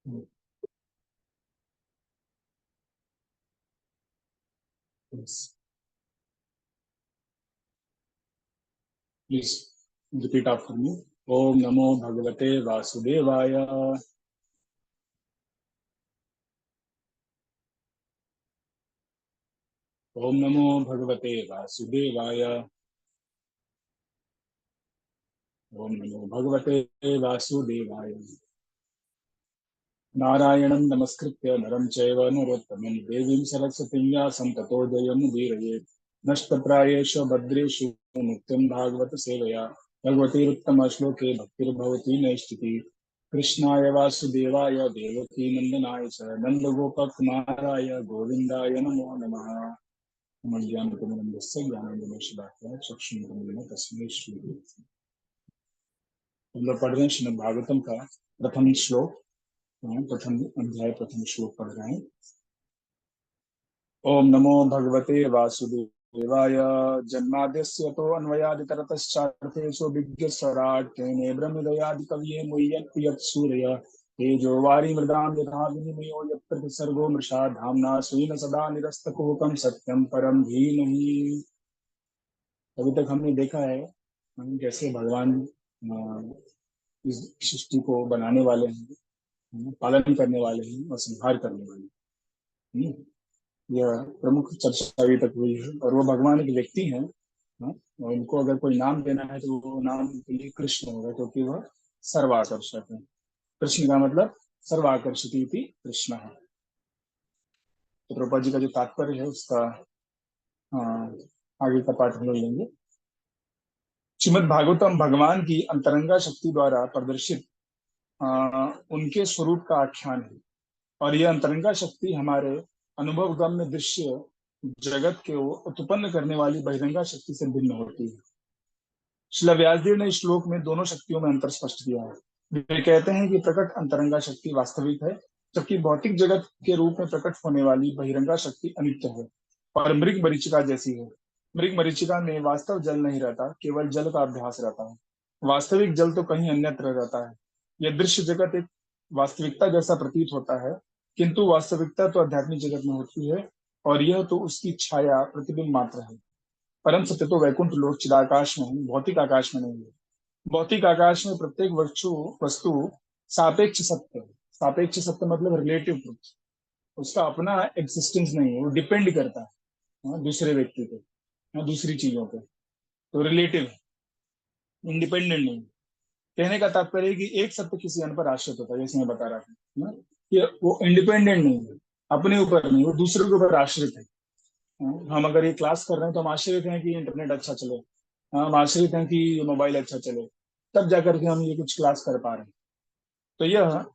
Yes. Please repeat after me. Om Namo Bhagavate Vasudevaya. Om Namo Bhagavate Vasudevaya. Om Namo Bhagavate Vasudevaya. नारायणं नमस्कृत्य नरं चैव नरोत्तमं देवीं सरस्वतीं व्यासं ततो जयमुदीरयेत् नष्टप्रायेषु भद्रेषु नित्यं भागवत सेवया भगवतीरुत्तमश्लोके भक्तिर्भवति नैष्टिकी कृष्णाय वासुदेवाय देवकी नन्दनाय च नन्दगोपकुमाराय गोविन्दाय नमो नमः। ज्ञानतिमिरन्दस्य ज्ञानाञ्जनशलाकया चक्षुरुन्मीलितं तस्मै श्रीगुरवे। हम लोग पढ़ रहे हैं श्रीमद् भागवतम का प्रथम श्लोक। प्रथम अध्याय प्रथम श्लोक पढ़ रहे हैं। ओम नमो भगवते वासुदेवाय। जन्माद्यस्य तो अन्वयादितरतश्चार्थेषु विज्ञस्वराट् तेने ब्रह्मदयादि कवये मुह्यन्ति यत्सूरय तेजो वारी मृदां यथा विनिमयो यत्र विसर्गो मृषा धाम्ना स्वेन सदा निरस्तकुहकं सत्यं परं धीमहि। अभी तक हमने देखा है कैसे भगवान इस सृष्टि को बनाने वाले हैं, पालन करने वाले हैं और संहार करने वाले हैं। यह प्रमुख चर्चा अभी तक हुई है और वो भगवान एक व्यक्ति हैं। और उनको अगर कोई नाम देना है तो वो नाम के लिए कृष्ण होगा, क्योंकि वह सर्वाकर्षक है। कृष्ण का मतलब सर्वाकर्षित कृष्ण है। तो प्रभुपाद जी का जो तात्पर्य है उसका आगे का पाठ हम लोग लेंगे। श्रीमद् भागवतम भगवान की अंतरंगा शक्ति द्वारा प्रदर्शित उनके स्वरूप का आख्यान है, और यह अंतरंगा शक्ति हमारे अनुभव गम्य दृश्य जगत के उत्पन्न करने वाली बहिरंगा शक्ति से भिन्न होती है। श्रील व्यासदेव ने इस श्लोक में दोनों शक्तियों में अंतर स्पष्ट किया है। वे कहते हैं कि प्रकट अंतरंगा शक्ति वास्तविक है, जबकि भौतिक जगत के रूप में प्रकट होने वाली बहिरंगा शक्ति अनित्य है और मृग मरीचिका जैसी है। मृग मरीचिका में वास्तव जल नहीं रहता, केवल जल का अभ्यास रहता है। वास्तविक जल तो कहीं अन्यत्र रहता है। यह दृश्य जगत एक वास्तविकता जैसा प्रतीत होता है, किंतु वास्तविकता तो आध्यात्मिक जगत में होती है और यह तो उसकी छाया प्रतिबिंब मात्र है। परम सत्य तो वैकुंठ लोक चिदाकाश में है, भौतिक आकाश में नहीं है। भौतिक आकाश में प्रत्येक वस्तु वस्तु सापेक्ष सत्य है। सापेक्ष सत्य मतलब रिलेटिव ट्रुथ। उसका अपना एग्जिस्टेंस नहीं है, वो डिपेंड करता है दूसरे व्यक्ति पे, दूसरी चीजों पे। तो रिलेटिव है, इंडिपेंडेंट नहीं। कहने का तात्पर्य है कि एक सत्य किसी अन्य पर आश्रित होता है, जैसे मैं बता रहा था कि वो इंडिपेंडेंट नहीं है, अपने ऊपर नहीं, वो दूसरे के ऊपर आश्रित है। हम अगर ये क्लास कर रहे हैं तो हम आश्रित हैं कि इंटरनेट अच्छा चले, हम आश्रित हैं कि मोबाइल अच्छा चले, तब जाकर के हम ये कुछ क्लास कर पा रहे हैं। तो यह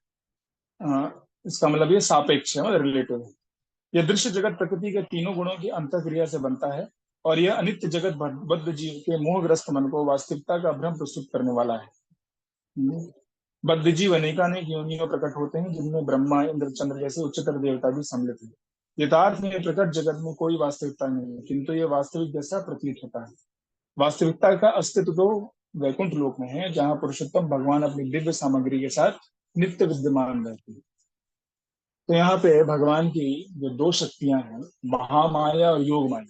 इसका मतलब ये सापेक्ष है, मतलब रिलेटिव है। यह दृश्य जगत प्रकृति के तीनों गुणों की अंतःक्रिया से बनता है, और यह अनित्य जगत बद्ध जीव के मोहग्रस्त मन को वास्तविकता का भ्रम प्रस्तुत करने वाला है। बद्ध जीव अनेकानेक योनियों प्रकट होते हैं, जिनमें ब्रह्मा इंद्र चंद्र जैसे उच्चतर देवता भी सम्मिलित हैं। यथार्थ में प्रकट जगत में कोई वास्तविकता नहीं है, किंतु यह वास्तविक जैसा प्रतीत होता है। वास्तविकता का अस्तित्व तो वैकुंठ लोक में है, जहाँ पुरुषोत्तम भगवान अपनी दिव्य सामग्री के साथ नित्य विद्यमान रहते हैं। तो यहाँ पे भगवान की जो दो शक्तियां हैं, महामाया और योग माया,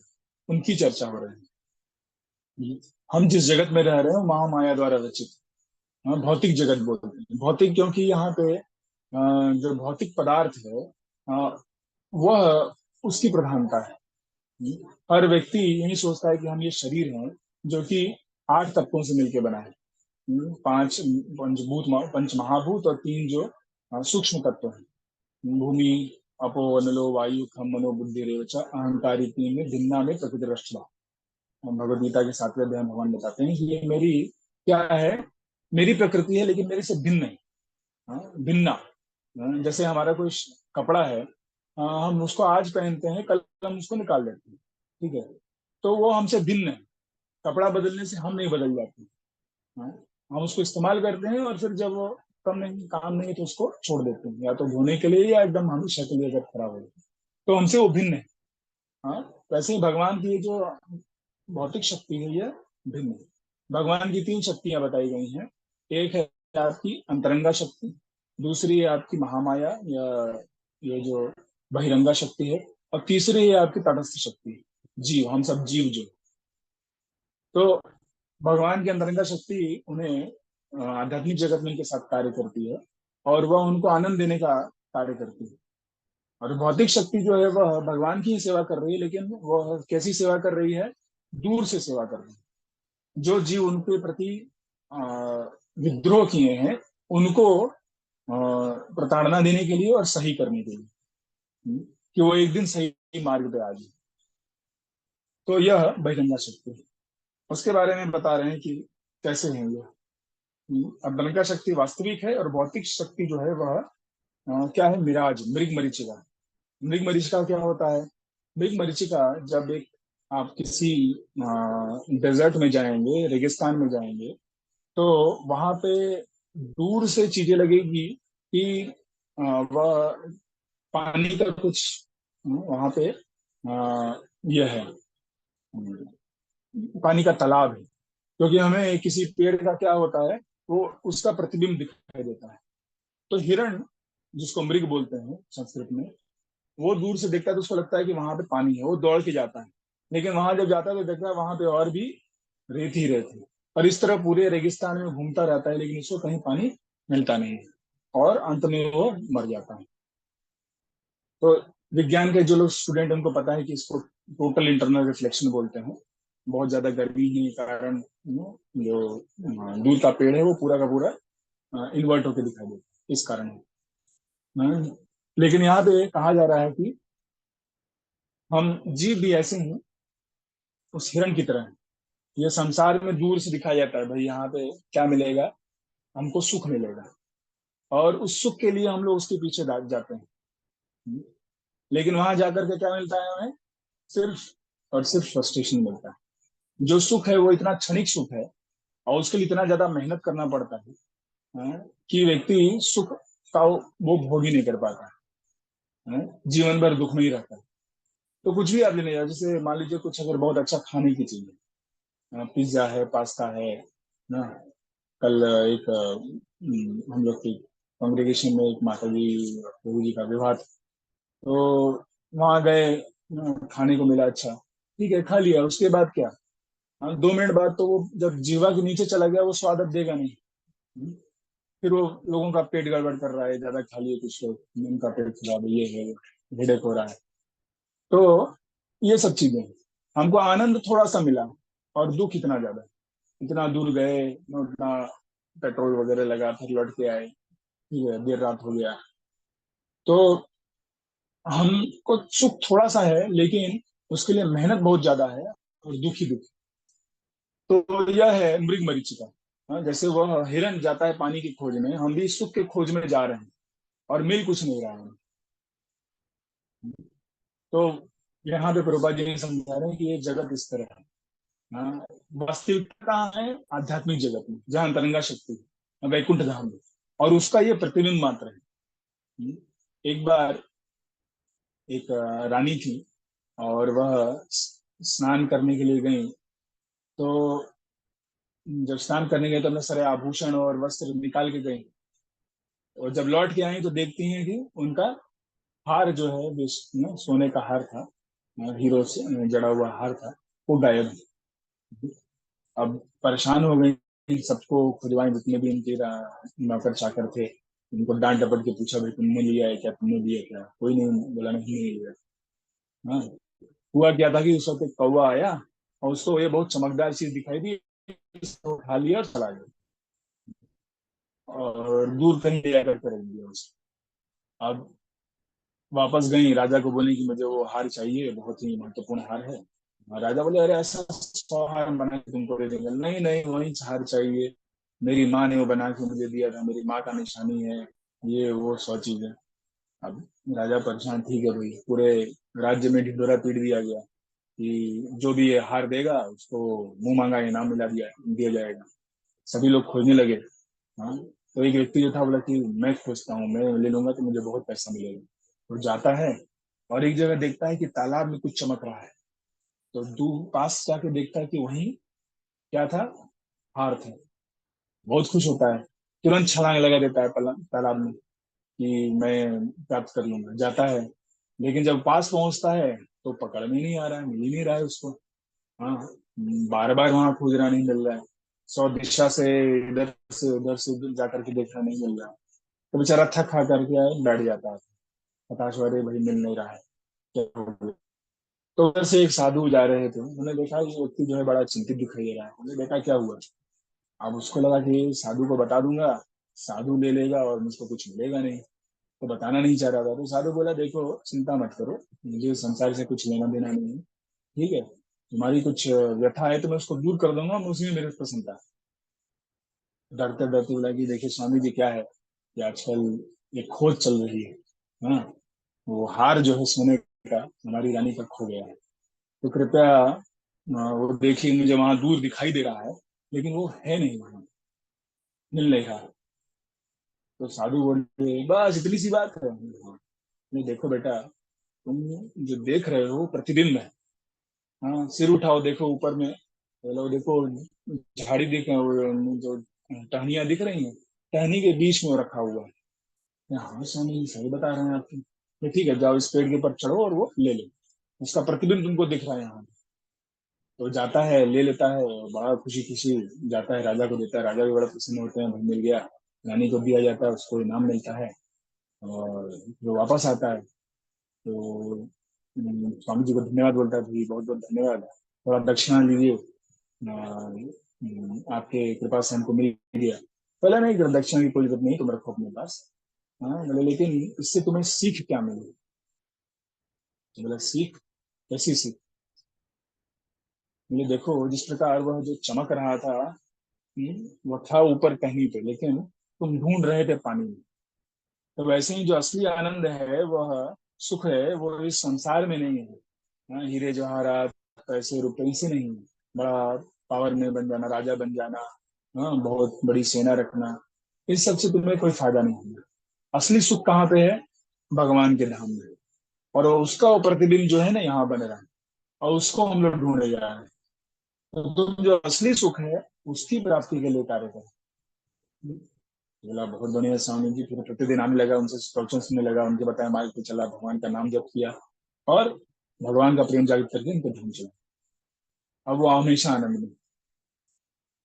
उनकी चर्चा हो रही है। हम जिस जगत में रह रहे हैं वो महामाया द्वारा रचित, भौतिक जगत बोलते हैं। भौतिक क्योंकि यहाँ पे जो भौतिक पदार्थ है वह उसकी प्रधानता है। हर व्यक्ति यही सोचता है कि हम ये शरीर हैं जो कि 8 तत्वों से मिलकर बना है। पांच पंच महाभूत और 3 जो सूक्ष्म तत्व हैं, भूमि अपो अनलो वायु खम मनो बुद्धि रेवच अहंकारी, 3 में भिन्ना में प्रकृति रक्षा। भगवद गीता के 7वें अध्याय में भगवान बताते हैं कि ये मेरी क्या है, मेरी प्रकृति है लेकिन मेरे से भिन्न है। भिन्ना, जैसे हमारा कोई कपड़ा है, हम उसको आज पहनते हैं, कल हम उसको निकाल देते हैं, ठीक है। तो वो हमसे भिन्न है। कपड़ा बदलने से हम नहीं बदल जाते। हाँ, हम उसको इस्तेमाल करते हैं और फिर जब वो कम नहीं काम नहीं है तो उसको छोड़ देते हैं, या तो धोने के लिए या एकदम हमेशा के लिए अगर खराब हो जाए तो हमसे वो भिन्न है। हाँ, वैसे ही भगवान की ये जो भौतिक शक्ति है ये भिन्न है। भगवान की 3 शक्तियां बताई गई हैं। एक है आपकी अंतरंगा शक्ति, दूसरी है आपकी महामाया या ये जो बहिरंगा शक्ति है, और तीसरी है आपकी तटस्थ शक्ति, जीव, हम सब जीव जो। तो भगवान की अंतरंगा शक्ति उन्हें आध्यात्मिक जगत में इनके साथ कार्य करती है, और वह उनको आनंद देने का कार्य करती है। और भौतिक शक्ति जो है वह भगवान की ही सेवा कर रही है, लेकिन वह कैसी सेवा कर रही है? दूर से सेवा कर रही है। जो जीव उनके प्रति अ, विद्रोह किए हैं, उनको प्रताड़ना देने के लिए और सही करने के लिए, कि वो एक दिन सही मार्ग पे आ जाए। तो यह बहिरंगा शक्ति है। उसके बारे में बता रहे हैं कि कैसे है यह। बहिरंगा शक्ति वास्तविक है, और भौतिक शक्ति जो है वह क्या है? मिराज, मृग मरीचिका। मृग मरीचिका क्या होता है? मृग मरीचिका जब एक आप किसी डेजर्ट में जाएंगे, रेगिस्तान में जाएंगे, तो वहां पे दूर से चीजें लगेगी कि वह पानी का कुछ वहां पे यह है, पानी का तालाब है। क्योंकि हमें किसी पेड़ का क्या होता है, वो उसका प्रतिबिंब दिखाई देता है। तो हिरण, जिसको मृग बोलते हैं संस्कृत में, वो दूर से देखता है तो उसको लगता है कि वहां पे पानी है, वो दौड़ के जाता है। लेकिन वहां जब जाता है तो देखता है वहां पे और भी रेत ही रेत है। और इस तरह पूरे रेगिस्तान में घूमता रहता है, लेकिन उसको कहीं पानी मिलता नहीं है, और अंत में वो मर जाता है। तो विज्ञान के जो लोग स्टूडेंट, उनको पता है कि इसको टोटल इंटरनल रिफ्लेक्शन बोलते हैं। बहुत ज्यादा गर्मी के कारण जो दूर का पेड़ है वो पूरा का पूरा इन्वर्ट होकर दिखाई देता है, इस कारण। लेकिन यहाँ पे कहा जा रहा है कि हम जीव भी ऐसे हैं, उस हिरण की तरह हैं। ये संसार में दूर से दिखाया जाता है, भाई यहाँ पे क्या मिलेगा? हमको सुख मिलेगा, और उस सुख के लिए हम लोग उसके पीछे भाग जाते हैं। लेकिन वहां जाकर के क्या मिलता है हमें? सिर्फ और सिर्फ फ्रस्ट्रेशन मिलता है। जो सुख है वो इतना क्षणिक सुख है, और उसके लिए इतना ज्यादा मेहनत करना पड़ता है, कि व्यक्ति सुख का वो भोग ही नहीं कर पाता है। जीवन भर दुख में ही रहता है। तो कुछ भी आप लेने जाओ, जैसे मान लीजिए कुछ अगर बहुत अच्छा खाने की चीज है, पिज्जा है, पास्ता है ना। कल एक हम लोग की कांग्रेगेशन में एक माता जी, प्रभु जी का विवाह था। तो वहां गए, खाने को मिला अच्छा, ठीक है, खा लिया। उसके बाद क्या? 2 मिनट बाद तो वो जब जीवा के नीचे चला गया, वो स्वाद अब देगा नहीं। हम्म, फिर वो लोगों का पेट गड़बड़ कर रहा है, ज्यादा खा लिए कुछ लोग, उनका पेट खराब है, ये है, हेडेक हो रहा है। तो ये सब चीजें हैं। हमको आनंद थोड़ा सा मिला, और दुख इतना ज्यादा। इतना दूर गए, उतना पेट्रोल वगैरह लगा, फिर लौट के आए, ठीक है, देर रात हो गया। तो हमको सुख थोड़ा सा है, लेकिन उसके लिए मेहनत बहुत ज्यादा है, और दुख ही दुख। तो यह है मृग मरीचिका। जैसे वह हिरन जाता है पानी की खोज में, हम भी सुख के खोज में जा रहे हैं, और मिल कुछ नहीं रहा है। तो यहाँ पे प्रभुपाद जी समझा रहे हैं कि ये जगत इस तरह है। हाँ, वास्तविकता कहाँ है? आध्यात्मिक जगत में, जहाँ अंतरंगा शक्ति है, वैकुंठ धाम में। और उसका ये प्रतिबिंब मात्र है। एक बार एक रानी थी, और वह स्नान करने के लिए गई। तो जब स्नान करने गए तो अपने सारे आभूषण और वस्त्र निकाल के गई, और जब लौट के आई तो देखती हैं कि उनका हार जो है, जो सोने का हार था, हीरो से जड़ा हुआ हार था, वो गायब है। अब परेशान हो गई, सबको खुजवाए, जितने भी उनके नौकर चाकर थे, उनको डांट डपट के पूछा, भाई तुमने लिया है क्या, तुमने लिया क्या? कोई नहीं बोला, नहीं नहीं लिया। हाँ। हुआ क्या था कि उस वक्त एक कौवा आया, और उसको ये बहुत चमकदार चीज दिखाई दी, उसको उठा लिया और चला गया, और दूर कहीं ले जाकर के रख दिया उसे। अब वापस गई, राजा को बोली कि मुझे वो हार चाहिए, बहुत ही महत्वपूर्ण हार है। राजा बोले, अरे ऐसा 100 हार बना के तुमको दे देंगे। नहीं नहीं, वही हार चाहिए, मेरी माँ ने वो बना के मुझे दिया था, मेरी माँ का निशानी है, ये वो 100 चीजें। अब राजा परेशान, ठीक है भाई, पूरे राज्य में ढिंढोरा पीट दिया गया कि जो भी ये हार देगा उसको मुंह मांगा इनाम मिला दिया दिया जाएगा। सभी लोग खोजने लगे। हाँ। तो एक व्यक्ति जो था बोला कि मैं खोजता हूँ, मैं ले लूंगा तो मुझे बहुत पैसा मिलेगा। तो जाता है, और एक जगह देखता है कि तालाब में कुछ चमक रहा है। तो दूर पास जाके देखता है कि वहीं क्या था? हार था। बहुत खुश होता है, तुरंत छलांग लगा देता है तालाब में। कि मैं प्राप्त कर लूंगा, जाता है। लेकिन जब पास पहुंचता है तो पकड़ में ही नहीं आ रहा है, मिल ही नहीं रहा है उसको। हाँ, बार बार वहां खोज रहा, नहीं मिल रहा है। 100 दिशा से, इधर से उधर जाकर के देखा, नहीं मिल रहा है। तो बेचारा थक खा करके आए, बैठ जाता है हताश, अरे भाई मिल नहीं रहा है, क्या हो गया? तो उधर से एक साधु जा रहे थे, उन्होंने देखा ये व्यक्ति जो है बड़ा चिंतित दिखाई दे रहा है। उन्होंने देखा क्या हुआ। अब उसको लगा कि साधु को बता दूंगा, साधु ले लेगा और मुझको कुछ मिलेगा नहीं। तो बताना नहीं चाह रहा था। तो साधु बोला, देखो चिंता मत करो, मुझे संसार से कुछ लेना देना नहीं है, ठीक है। तुम्हारी कुछ व्यथा है तो मैं उसको दूर कर दूंगा, मैं उसी में मेरे प्रसन्नता है। डरते डरते बोला कि देखिए स्वामी जी, क्या है कि आजकल एक खोज चल रही है। हाँ, वो हार जो है सोने का, हमारी रानी का खो गया है। तो कृपया वो देखिए, मुझे वहां दूर दिखाई दे रहा है, लेकिन वो है नहीं वहां, मिल नहीं रहा। तो साधु बोले, बस इतनी सी बात है। हाँ, नहीं देखो बेटा, तुम जो देख रहे हो प्रतिबिंब है। हाँ, सिर उठाओ, देखो ऊपर में, बोलो देखो, झाड़ी दिख, वो जो टहनियां दिख रही हैं, टहनी के बीच में वो रखा हुआ है। हाँ स्वामी जी, सही बता रहे हैं आपकी। तो ठीक है, जाओ इस पेड़ के ऊपर चढ़ो और वो ले लो, उसका प्रतिबिंब तुमको दिख रहा है यहाँ। तो जाता है, ले लेता है, बड़ा खुशी खुशी जाता है, राजा को देता है। राजा भी बड़ा प्रसन्न होते हैं, भाई मिल गया। रानी को दिया जाता है, उसको इनाम मिलता है। और जो वापस आता है तो स्वामी जी को धन्यवाद बोलता है, भाई बहुत बहुत धन्यवाद, थोड़ा दक्षिणा लीजिए, आपके कृपा से हमको मिल गया। पहले नहीं, दक्षिणा की कोई जरूरत नहीं, तुम रखो अपने पास। हाँ बोले, लेकिन इससे तुम्हें सीख क्या मिली? तो बोला, सीख? कैसी सीख? बोले, देखो जिस प्रकार वह जो चमक रहा था, वो था ऊपर कहीं पे, लेकिन तुम ढूंढ रहे थे पानी में। तो वैसे ही जो असली आनंद है, वह सुख है, वो इस संसार में नहीं है। हाँ, हीरे जवाहरात, पैसे रुपए से नहीं है। बड़ा पावर में बन जाना, राजा बन जाना, हाँ, बहुत बड़ी सेना रखना, इस सब से तुम्हें कोई फायदा नहीं होगा। असली सुख कहाँ पे है? भगवान के धाम में। और उसका वो प्रतिबिंब जो है ना, यहाँ बन रहा है, और उसको हम लोग ढूंढे जा रहे हैं। तो तुम जो असली सुख है, उसकी प्राप्ति के लिए कार्य करो। बोला, बहुत बढ़िया स्वामी जी। फिर प्रतिदिन आने लगा, उनसे प्रवचन सुनने लगा, उनके बताया मार्ग पे चला, भगवान का नाम जप किया, और भगवान का प्रेम जागृत करके उनको धाम चला। अब वो हमेशा आनंद में।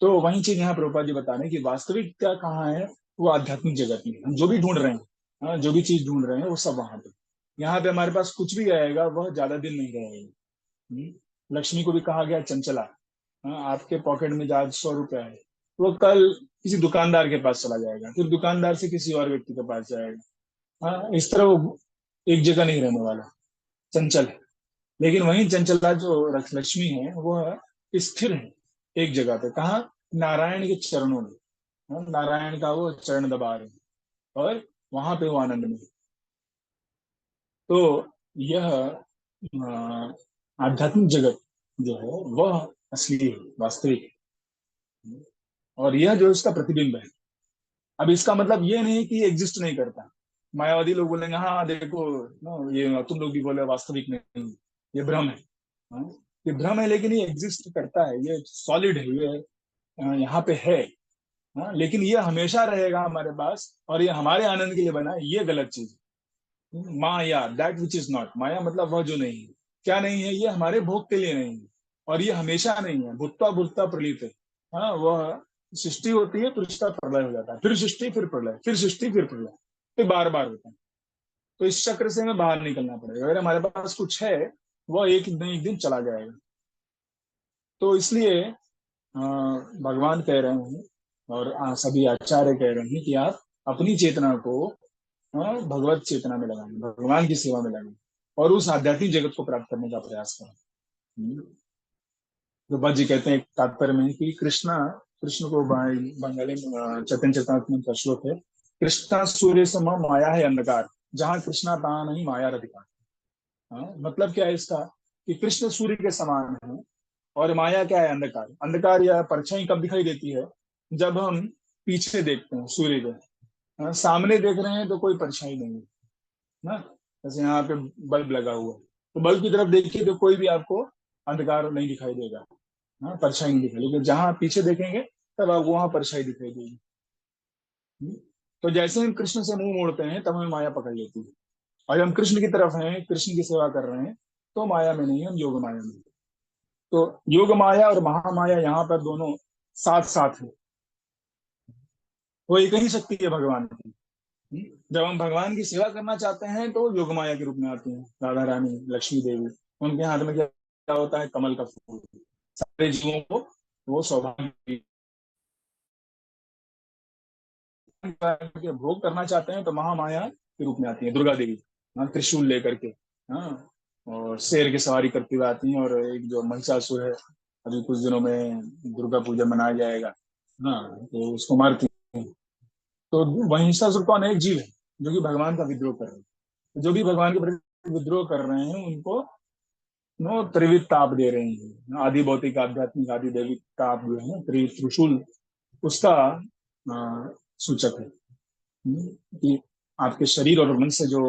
तो वही चीज यहाँ प्रभुपाद जी बता रहे हैं कि वास्तविकता कहाँ है? वो आध्यात्मिक जगत में। हम जो भी ढूंढ रहे हैं, हाँ, जो भी चीज ढूंढ रहे हैं, वो सब वहां पे। यहाँ पे हमारे पास कुछ भी आएगा, वह ज्यादा दिन नहीं रहेगा। लक्ष्मी को भी कहा गया चंचला। हाँ, आपके पॉकेट में आज 100 रुपया है, वो कल किसी दुकानदार के पास चला जाएगा, फिर दुकानदार से किसी और व्यक्ति के पास जाएगा। हाँ, इस तरह वो एक जगह नहीं रहने वाला, चंचल है। लेकिन वही चंचला जो लक्ष्मी है, वो स्थिर है एक जगह पे। कहाँ? नारायण के चरणों में। हाँ, नारायण का वो चरण दबा रहे हैं, और वहां पे वो आनंद में है। तो यह आध्यात्मिक जगत जो है, वह असली है, वास्तविक है। और यह जो इसका प्रतिबिंब है। अब इसका मतलब ये नहीं कि ये एग्जिस्ट नहीं करता। मायावादी लोग बोलेंगे, हाँ देखो, ये तुम लोग भी बोले वास्तविक नहीं, ये भ्रम है। हाँ, ये भ्रम है, लेकिन ये एग्जिस्ट करता है, ये सॉलिड है, ये यहाँ पे है। हाँ, लेकिन ये हमेशा रहेगा हमारे पास, और ये हमारे आनंद के लिए बना है, ये गलत चीज है। माया, दैट विच इज नॉट माया, मतलब वह जो नहीं है। क्या नहीं है? ये हमारे भोग के लिए नहीं है, और ये हमेशा नहीं है। भूतवा भूतवा प्रलीत है। हाँ, वह सृष्टि होती है, फिर उसका प्रलय हो जाता है, फिर सृष्टि, फिर प्रलय, फिर सृष्टि, फिर प्रलय, फिर बार बार होता है। तो इस चक्र से हमें बाहर निकलना पड़ेगा। अगर हमारे पास कुछ है, वह एक दिन चला जाएगा। तो इसलिए भगवान कह रहे हैं, और सभी आचार्य कह रहे हैं कि आप अपनी चेतना को भगवत चेतना में लगाएं, भगवान की सेवा में लगाएं, और उस आध्यात्मिक जगत को प्राप्त करने का प्रयास करें। तो बस जी कहते हैं एक तात्पर्य में कि कृष्ण को बंगाली में चैतन्य चेतनात्मक का श्लोक है, कृष्णा सूर्य सम माया है अंधकार, जहाँ कृष्णा तहाँ नहीं माया अधिकार। हाँ, मतलब क्या है इसका? कि कृष्ण सूर्य के समान है, और माया क्या है? अंधकार। अंधकार या परछाई कब दिखाई देती है? जब हम पीछे देखते हैं सूर्य के। हाँ, सामने देख रहे हैं तो कोई परछाई नहीं है ना। जैसे यहाँ पे बल्ब लगा हुआ है, तो बल्ब की तरफ देखिए तो कोई भी आपको अंधकार नहीं दिखाई देगा। हाँ, परछाई नहीं दिखाई, लेकिन जहां आप पीछे देखेंगे तब आपको वहां परछाई दिखाई देगी। तो जैसे हम कृष्ण से मुंह मोड़ते हैं तब हमें माया पकड़ लेती है, और हम कृष्ण की तरफ हैं, कृष्ण की सेवा कर रहे हैं, तो माया में नहीं, हम योग माया में हैं। तो योग माया और महामाया यहाँ पर दोनों साथ साथ है, वो एक ही शक्ति है भगवान की। जब हम भगवान की सेवा करना चाहते हैं तो योग माया के रूप में आती हैं राधा रानी, लक्ष्मी देवी। उनके हाथ में क्या क्या होता है? कमल का फूल। सारे जीवों को वो सौभाग्य के भोग करना चाहते हैं तो महामाया के रूप में आती है दुर्गा देवी। हाँ, त्रिशूल लेकर के। हाँ, और शेर की सवारी करते हुए आती हैं। और एक जो महिषासुर है, अभी कुछ दिनों में दुर्गा पूजा मनाया जाएगा, हाँ, तो उसको मारती हैं। तो महिषासुर कौन है? एक जीव है जो कि भगवान का विद्रोह कर रहे हैं। जो भी भगवान के प्रति विद्रोह कर रहे हैं उनको नो त्रिविध ताप दे रहे हैं। आदि भौतिक, आध्यात्मिक, आदि दैविक ताप जो है त्रिशूल, उसका सूचक है। कि आपके शरीर और मन से जो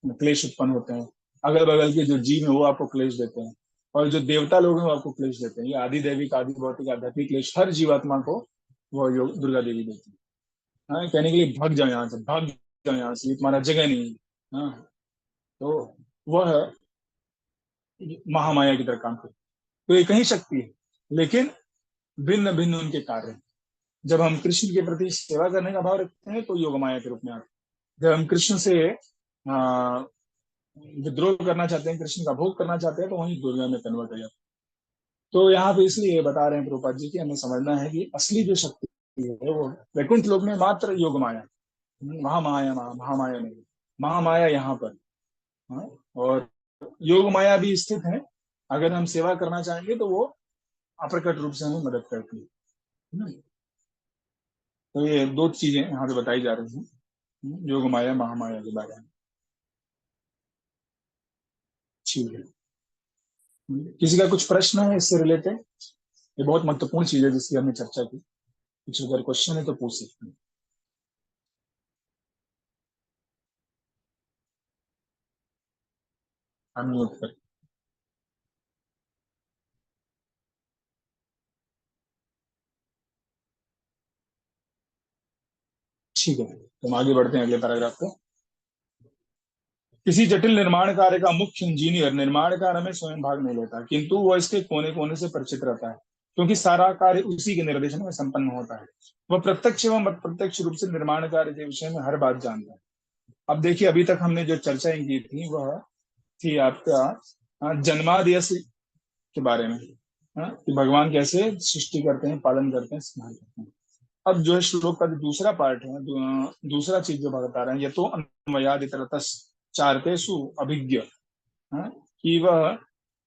क्लेश उत्पन्न होते हैं, अगल बगल के जो जीव हैं वो आपको क्लेश देते हैं, और जो देवता लोग हैं वो आपको क्लेश देते हैं। ये आदि दैविक, आदि भौतिक, आध्यात्मिक क्लेश हर जीवात्मा को वो योग दुर्गा देवी देती है। हाँ, कहने के लिए भाग जाओ यहाँ से, भाग जाओ यहाँ से, ये तुम्हारा जगह नहीं है। हाँ, तो वह महामाया की तरह काम करती है। तो एक ही शक्ति है, लेकिन भिन्न भिन्न उनके कार्य हैं। जब हम कृष्ण के प्रति सेवा करने का भाव रखते हैं तो योग माया के रूप में आते हैं। जब हम कृष्ण से विद्रोह करना चाहते हैं, कृष्ण का भोग करना चाहते हैं, तो वहीं दुर्गा में कन्वर्ट हो जाते हैं। तो यहाँ पे इसलिए बता रहे हैं प्रभुपाद जी की हमें समझना है कि असली जो शक्ति है वो वैकुंठ लोक में मात्र योग माया, महामाया, महामाया नहीं, महामाया यहाँ पर। हाँ? और योग माया भी स्थित है, अगर हम सेवा करना चाहेंगे तो वो अप्रकट रूप से हमें मदद करती है। तो ये दो चीजें यहाँ पे बताई जा रही हैं योग माया महामाया के बारे में। ठीक है। किसी का कुछ प्रश्न है इससे रिलेटेड? ये बहुत महत्वपूर्ण चीज है जिसकी हमने चर्चा की। कुछ अगर क्वेश्चन है तो पूछ सकते हैं। अनम्यूट कर। ठीक है, तो हम आगे बढ़ते हैं अगले पैराग्राफ पे। किसी जटिल निर्माण कार्य का मुख्य इंजीनियर निर्माण कार्य में स्वयं भाग नहीं लेता, किंतु वह इसके कोने कोने से परिचित रहता है, क्योंकि सारा कार्य उसी के निर्देशन में संपन्न होता है। वह प्रत्यक्ष एवं अप्रत्यक्ष रूप से निर्माण कार्य के विषय में हर बात जानता है। अब देखिए, अभी तक हमने जो चर्चाएं की थी वह थी आपका जन्मादि के बारे में। कि भगवान कैसे सृष्टि करते हैं, पालन करते हैं, स्नान करते हैं। अब जो है श्लोक का जो दूसरा पार्ट है, दूसरा चीज जो बता रहे हैं, ये तो अन्वयाद इतरतस चारतेषु अभिज्ञ, कि वह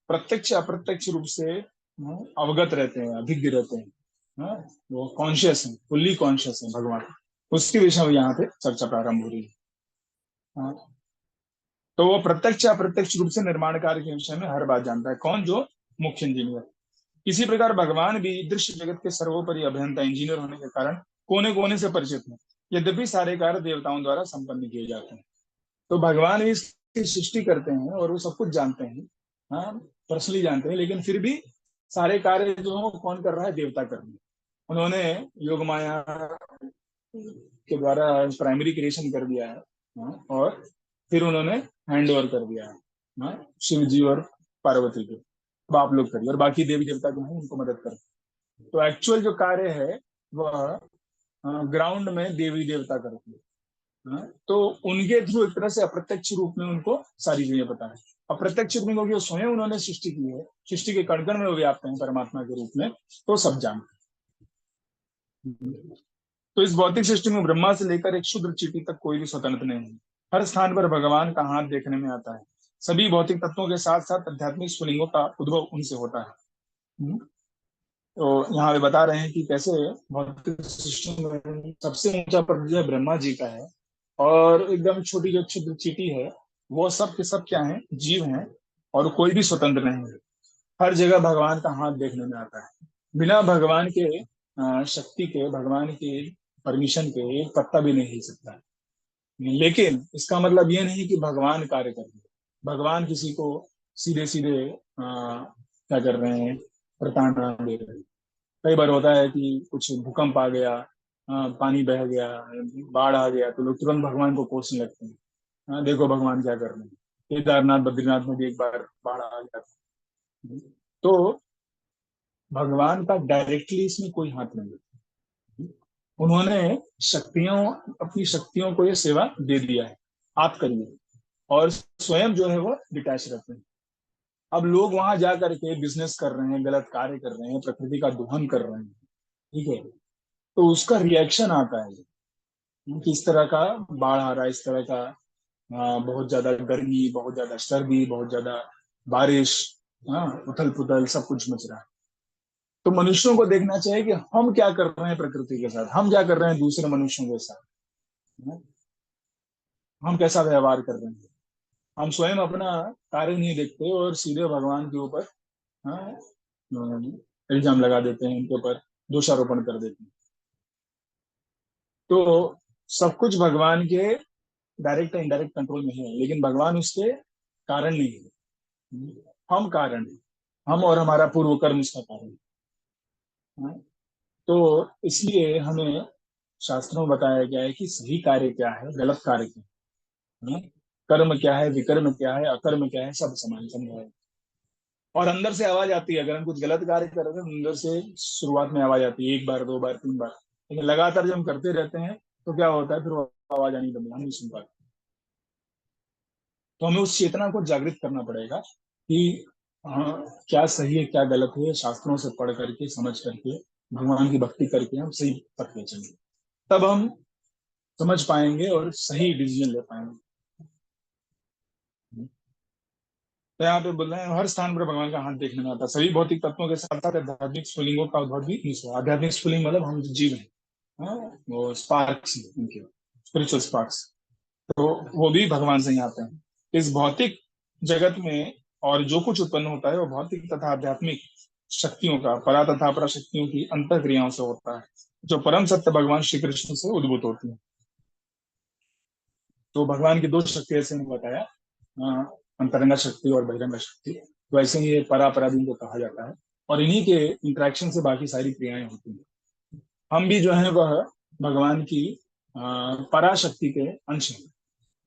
प्रत्यक्ष अप्रत्यक्ष रूप से अवगत रहते हैं, अभिज्ञ रहते हैं। वो कॉन्शियस है, फुल्ली कॉन्शियस है भगवान। उसके विषय में यहाँ पे चर्चा प्रारंभ हो रही है। हाँ, तो वो प्रत्यक्ष अप्रत्यक्ष रूप से निर्माण कार्य के विषय में हर बात जानता है। कौन? जो मुख्य इंजीनियर। इसी प्रकार भगवान भी दृश्य जगत के सर्वोपरि अभियंता, इंजीनियर होने के कारण कोने कोने से परिचित हैं, यद्यपि सारे कार्य देवताओं द्वारा संपन्न किए जाते हैं। तो भगवान भी इसकी सृष्टि करते हैं और वो सब कुछ जानते हैं, हाँ, पर्सनली जानते हैं, लेकिन फिर भी सारे कार्य जो है वो कौन कर रहा है? देवता कर रहे हैं। उन्होंने योग माया के द्वारा प्राइमरी क्रिएशन कर दिया है, और फिर उन्होंने हैंड ओवर कर दिया है, शिव जी और पार्वती को। अब आप लोग करिए, और बाकी देवी देवता जो है उनको मदद करें। तो एक्चुअल जो कार्य है वह ग्राउंड में देवी देवता करते हैं। तो उनके थ्रू एक तरह से अप्रत्यक्ष रूप में उनको सारी चीजें पता है। अप्रत्यक्ष रूप में क्योंकि स्वयं उन्होंने सृष्टि की है, सृष्टि के कण कण में वो व्याप्त हैं परमात्मा के रूप में, तो सब जानते हैं। तो इस भौतिक सृष्टि में ब्रह्मा से लेकर एक क्षुद्र चींटी तक कोई भी स्वतंत्र नहीं है। हर स्थान पर भगवान का हाथ देखने में आता है। सभी भौतिक तत्वों के साथ साथ आध्यात्मिक स्फुलिंगों का उद्भव उनसे होता है। हम्म। तो यहाँ पे बता रहे हैं कि कैसे भौतिक सृष्टि में सबसे ऊंचा पद जो है ब्रह्मा जी का है, और एकदम छोटी जो क्षुद्र चींटी है वो सब के सब क्या है? जीव हैं, और कोई भी स्वतंत्र नहीं है। हर जगह भगवान का हाथ देखने में आता है। बिना भगवान के शक्ति के, भगवान की परमिशन के एक पत्ता भी नहीं हिल सकता है। लेकिन इसका मतलब ये नहीं कि भगवान कार्य कर रहे हैं। भगवान किसी को सीधे सीधे क्या कर रहे हैं? प्रताड़ना दे रहे हैं। कई बार होता है कि कुछ भूकंप आ गया, पानी बह गया, बाढ़ आ गया, तो लोग तुरंत भगवान को कोसने लगते हैं। देखो भगवान क्या कर रहे हैं। केदारनाथ बद्रीनाथ में भी एक बार बाढ़ आ गया था। तो भगवान का डायरेक्टली इसमें कोई हाथ नहीं है। उन्होंने शक्तियों अपनी शक्तियों को ये सेवा दे दिया है, आप करिए, और स्वयं जो है वो डिटैच रहते हैं। अब लोग वहां जा करके बिजनेस कर रहे हैं, गलत कार्य कर रहे हैं, प्रकृति का दोहन कर रहे हैं, ठीक है, तो उसका रिएक्शन आता है कि इस तरह का बाढ़ आ रहा है, इस तरह का बहुत ज्यादा गर्मी, बहुत ज्यादा सर्दी, बहुत ज्यादा बारिश, उथल पुथल सब कुछ मच रहा है। तो मनुष्यों को देखना चाहिए कि हम क्या कर रहे हैं प्रकृति के साथ, हम क्या कर रहे हैं दूसरे मनुष्यों के साथ, है? हम कैसा व्यवहार कर रहे हैं। हम स्वयं अपना कार्य नहीं देखते और सीधे भगवान के ऊपर हाँ, इल्जाम लगा देते हैं, उनके ऊपर दोषारोपण कर देते हैं। तो सब कुछ भगवान के डायरेक्ट या इनडायरेक्ट कंट्रोल में है, लेकिन भगवान उसके कारण नहीं है। हम कारण है, हम और हमारा पूर्व कर्म इसका कारण है। तो इसलिए हमें शास्त्रों में बताया गया है कि सही कार्य क्या है, गलत कार्य क्या है, कर्म क्या है, विकर्म क्या है, अकर्म क्या है, सब समान समझाया। और अंदर से आवाज आती है, अगर हम कुछ गलत कार्य कर रहे हैं तो अंदर से शुरुआत में आवाज आती है, एक बार, दो बार, तीन बार, लेकिन लगातार जब हम करते रहते हैं तो क्या होता है, फिर वो आवाज आनी बंद, हम नहीं सुन पाते। तो हमें उस चेतना को जागृत करना पड़ेगा कि क्या सही है क्या गलत है, शास्त्रों से पढ़ करके समझ करके भगवान की भक्ति करके हम सही पथ पे चलेंगे, तब हम समझ पाएंगे और सही डिसीजन ले पाएंगे। तो यहाँ पे बोल रहे हैं हर स्थान पर भगवान का हाथ देखने में आता है। सभी भौतिक तत्वों के साथ साथ आध्यात्मिक स्फुलिंगों का उद्भव भी इस आध्यात्मिक स्फुलिंग मतलब हम जो जीव हैं, वो स्पार्क्स उनके, स्पिरिचुअल स्पार्क्स, तो वो भी भगवान से ही आते हैं। इस भौतिक जगत में और जो कुछ उत्पन्न होता है वो भौतिक तथा आध्यात्मिक शक्तियों का, परा तथा अपरा शक्तियों की अंतर क्रियाओं से होता है, जो परम सत्य भगवान श्री कृष्ण से उद्भूत होती है। तो भगवान की दो शक्ति ऐसे ने बताया, अंतरंगा शक्ति और बहिरंगा शक्ति। वैसे ही ये परापराधीन को कहा जाता है, और इन्हीं के इंटरेक्शन से बाकी सारी क्रियाएं होती हैं। हम भी जो है वह भगवान की पराशक्ति के अंश हैं।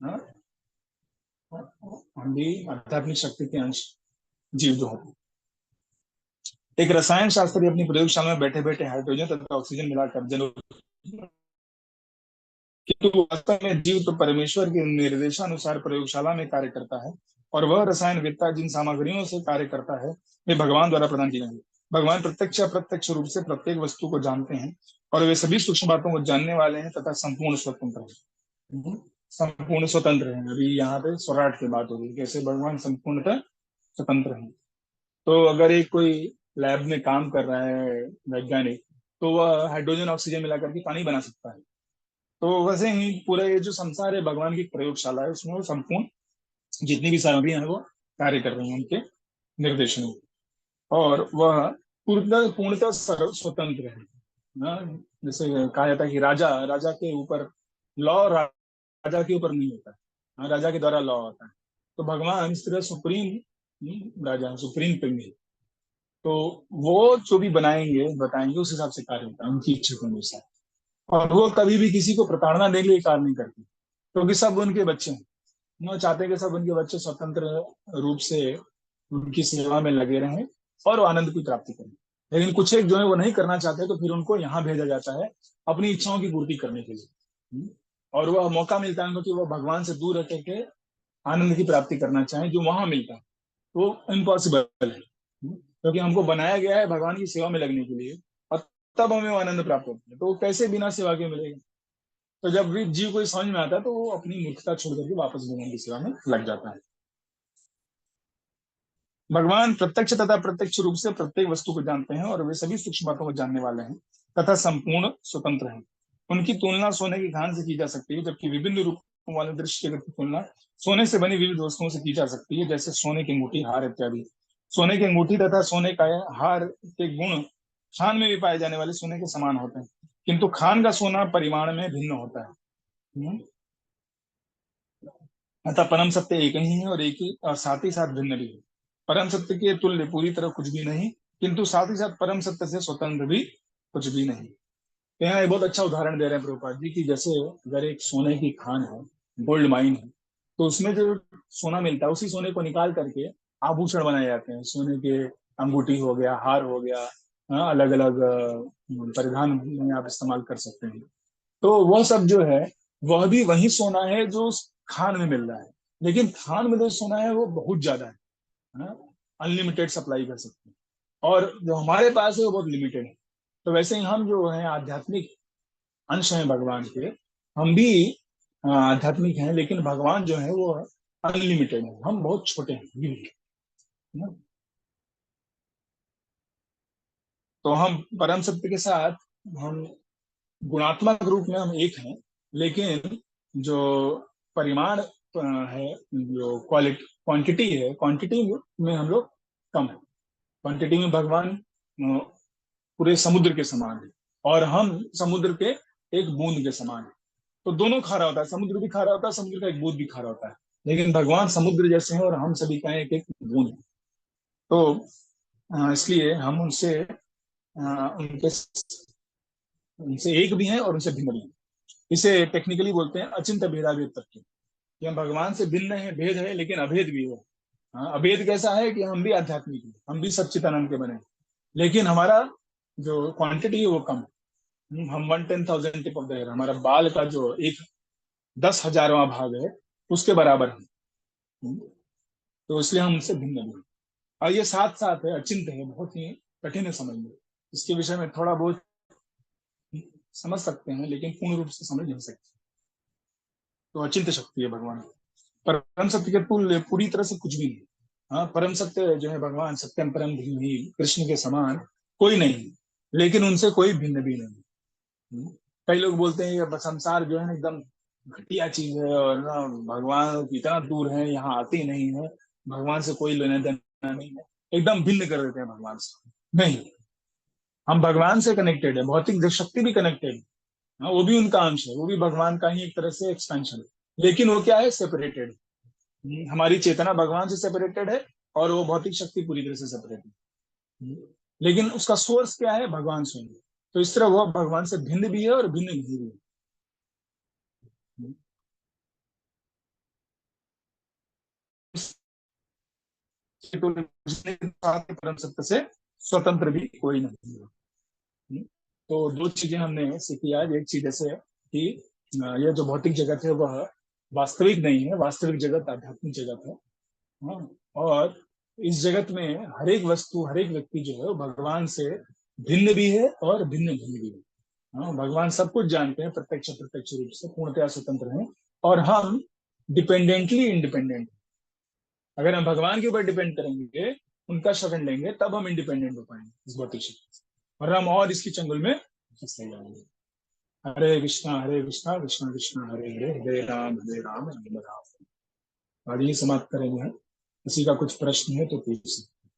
हाँ? हम भी आध्यात्मिक शक्ति के अंश जीव जो होते हैं। एक रसायन शास्त्री अपनी प्रयोगशाला में बैठे बैठे हाइड्रोजन तथा ऑक्सीजन मिलाकर जल, किंतु वास्तव में जीव तो परमेश्वर के निर्देशानुसार प्रयोगशाला में कार्य करता है, और वह रसायन वेदता जिन सामग्रियों से कार्य करता है वे भगवान द्वारा प्रदान की जाएंगी। भगवान प्रत्यक्ष अप्रत्यक्ष रूप से प्रत्येक वस्तु को जानते हैं, और वे सभी सूक्ष्म बातों को जानने वाले हैं तथा संपूर्ण स्वतंत्र हैं। संपूर्ण स्वतंत्र हैं। अभी यहाँ पे स्वराट की बात होगी, कैसे भगवान संपूर्णतः स्वतंत्र हैं। तो अगर एक कोई लैब में काम कर रहा है वैज्ञानिक, तो वह हाइड्रोजन ऑक्सीजन मिलाकर के पानी बना सकता है। तो वैसे ही पूरा ये जो संसार है भगवान की प्रयोगशाला है, उसमें वो संपूर्ण जितनी भी सामग्रियां हैं वो कार्य कर रही हैं उनके निर्देशन में, और वह पूर्णतः पूर्णतः स्वतंत्र है। जैसे कहा जाता है कि राजा राजा के ऊपर लॉ राजा के ऊपर नहीं होता है, राजा के द्वारा लॉ होता है। तो भगवान इस तरह सुप्रीम राजा, सुप्रीम किंग है। तो वो जो भी बनाएंगे बताएंगे उस हिसाब से कार्य होता है उनकी इच्छा के अनुसार। और वो कभी भी किसी को प्रताड़ना देने के लिए कार्य नहीं करते, क्योंकि सब उनके बच्चे हैं। वो चाहते हैं कि सब उनके बच्चे स्वतंत्र रूप से उनकी सेवा में लगे रहें और वो आनंद की प्राप्ति करें। लेकिन कुछ एक जो है वो नहीं करना चाहते, तो फिर उनको यहाँ भेजा जाता है अपनी इच्छाओं की पूर्ति करने के लिए। और वह मौका मिलता है उनको कि वो भगवान से दूर रह के आनंद की प्राप्ति करना चाहें, जो वहां मिलता है वो इम्पॉसिबल है। क्योंकि हमको बनाया गया है भगवान की सेवा में लगने के लिए, और तब हमें वो आनंद प्राप्त होता है। तो वो कैसे बिना सेवा के मिलेगा। तो जब भी जीव को समझ में आता है तो वो अपनी मूर्खता छोड़ करके वापस भगवान की सेवा में लग जाता है। भगवान प्रत्यक्ष तथा प्रत्यक्ष रूप से प्रत्येक वस्तु को जानते हैं, और वे सभी सूक्ष्म बातों को जानने वाले हैं तथा संपूर्ण स्वतंत्र हैं। उनकी तुलना सोने की खान से की जा सकती है, जबकि विभिन्न रूपों वाले दृश्य की तुलना सोने से बनी विविध वस्तुओं से की जा सकती है, जैसे सोने की अंगूठी, हार इत्यादि। सोने की अंगूठी तथा सोने का हार के गुण खान में भी पाए जाने वाले सोने के समान होते हैं, किंतु खान का सोना परिमाण में भिन्न होता है। अतः परम सत्य एक ही है, और एक ही और साथ ही साथ भिन्न भी है। परम सत्य के तुल्य पूरी तरह कुछ भी नहीं, किंतु साथ ही साथ परम सत्य से स्वतंत्र भी कुछ भी नहीं। तो यहाँ एक बहुत अच्छा उदाहरण दे रहे हैं प्रभुपाद जी की, जैसे अगर एक सोने की खान है, गोल्ड माइन है, तो उसमें जो सोना मिलता है उसी सोने को निकाल करके आभूषण बनाए जाते हैं। सोने के अंगूठी हो गया, हार हो गया, अलग अलग परिधान में आप इस्तेमाल कर सकते हैं। तो वह सब जो है वह भी वही सोना है जो उस खान में मिल रहा है। लेकिन खान में जो सोना है वो बहुत ज्यादा है, अनलिमिटेड सप्लाई कर सकते हैं। और जो हमारे पास है वो बहुत लिमिटेड है। तो वैसे ही हम जो है आध्यात्मिक अंश हैं भगवान के, हम भी आध्यात्मिक हैं, लेकिन भगवान जो है वो अनलिमिटेड है, हम बहुत छोटे हैं अभी भी, है ना। तो हम परम सत्य के साथ हम गुणात्मक रूप में हम एक हैं, लेकिन जो परिमाण है, जो क्वालिटी क्वांटिटी है, क्वांटिटी में हम लोग कम है। क्वांटिटी में भगवान पूरे समुद्र के समान है, और हम समुद्र के एक बूंद के समान है। तो दोनों खारा होता है, समुद्र भी खारा होता है, समुद्र का एक बूंद भी खारा होता है। लेकिन भगवान समुद्र जैसे हैं और हम सभी का एक एक बूंद है। तो इसलिए हम उनके उनसे एक भी हैं और उनसे भिन्न भी हैं। इसे टेक्निकली बोलते हैं अचिंत्य भेदाभेद तत्व, कि हम भगवान से भिन्न है, भेद है, लेकिन अभेद भी है। अभेद कैसा है कि हम भी आध्यात्मिक हैं, हम भी सच्चिदानंद के बने हैं, लेकिन हमारा जो क्वांटिटी है वो कम है। हम 1/10,000 टिप ऑफ द हेयर, हमारा बाल का जो एक 10,000वां भाग है उसके बराबर है। तो इसलिए हम उनसे भिन्न भी हैं। और ये साथ साथ है, अचिंत्य है, बहुत ही कठिन है समझना। इसके विषय में थोड़ा बहुत समझ सकते हैं, लेकिन पूर्ण रूप से समझ नहीं सकते। तो अचिंत्य शक्ति है भगवान। परम सत्य के तुल्य पूरी तरह से कुछ भी नहीं। हाँ, परम सत्य जो है भगवान, सत्यम परम धीमहि, कृष्ण के समान कोई नहीं, लेकिन उनसे कोई भिन्न भी नहीं। हम्म। कई लोग बोलते हैं ये संसार जो है ना एकदम घटिया चीज है, और ना भगवान इतना दूर है, यहाँ आते ही नहीं है, भगवान से कोई लेना देना नहीं है, एकदम भिन्न कर देते हैं भगवान से। नहीं, हम भगवान से कनेक्टेड है, भौतिक शक्ति भी कनेक्टेड है। हाँ, वो भी उनका अंश है, वो भी भगवान का ही एक तरह से एक्सपेंशन है, लेकिन वो क्या है, सेपरेटेड। हमारी चेतना भगवान से सेपरेटेड है, और वो भौतिक शक्ति पूरी तरह से सेपरेटेड है। लेकिन उसका सोर्स क्या है, भगवान स्वयं। तो इस तरह वो भगवान से भिन्न भी है और भिन्न नहीं भी है। परम सत्य से स्वतंत्र भी कोई नहीं है। तो दो चीजें हमने सीखी आज। एक चीज ऐसे है कि यह जो भौतिक जगत है वह वास्तविक नहीं है, वास्तविक जगत आध्यात्मिक जगत है। हाँ, और इस जगत में हर एक वस्तु, हर एक व्यक्ति जो है वो भगवान से भिन्न भी है और भिन्न भिन्न भी है। हाँ, भगवान सब कुछ जानते हैं, प्रत्यक्ष प्रत्यक्ष रूप से पूर्णतया स्वतंत्र हैं, और हम डिपेंडेंटली इंडिपेंडेंट। अगर हम भगवान के ऊपर डिपेंड करेंगे, उनका शरण लेंगे, तब हम इंडिपेंडेंट हो पाएंगे इस भौतिक शक्ति से, और हम और इसकी चंगुल में फंस जाएंगे। हरे कृष्णा कृष्णा कृष्णा हरे हरे, हरे राम राम राम। और ये समाप्त करेंगे हम। किसी का कुछ प्रश्न है तो पूछ सकते हैं।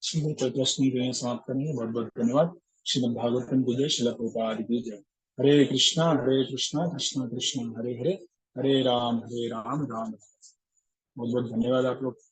श्रीमद कोई प्रश्न जो है समाप्त करेंगे। बहुत बहुत धन्यवाद। श्रीमद भागवतम की जय, श्रील प्रभुपाद की जय। हरे कृष्णा कृष्णा कृष्णा हरे हरे, हरे राम राम राम। बहुत बहुत धन्यवाद आप लोग।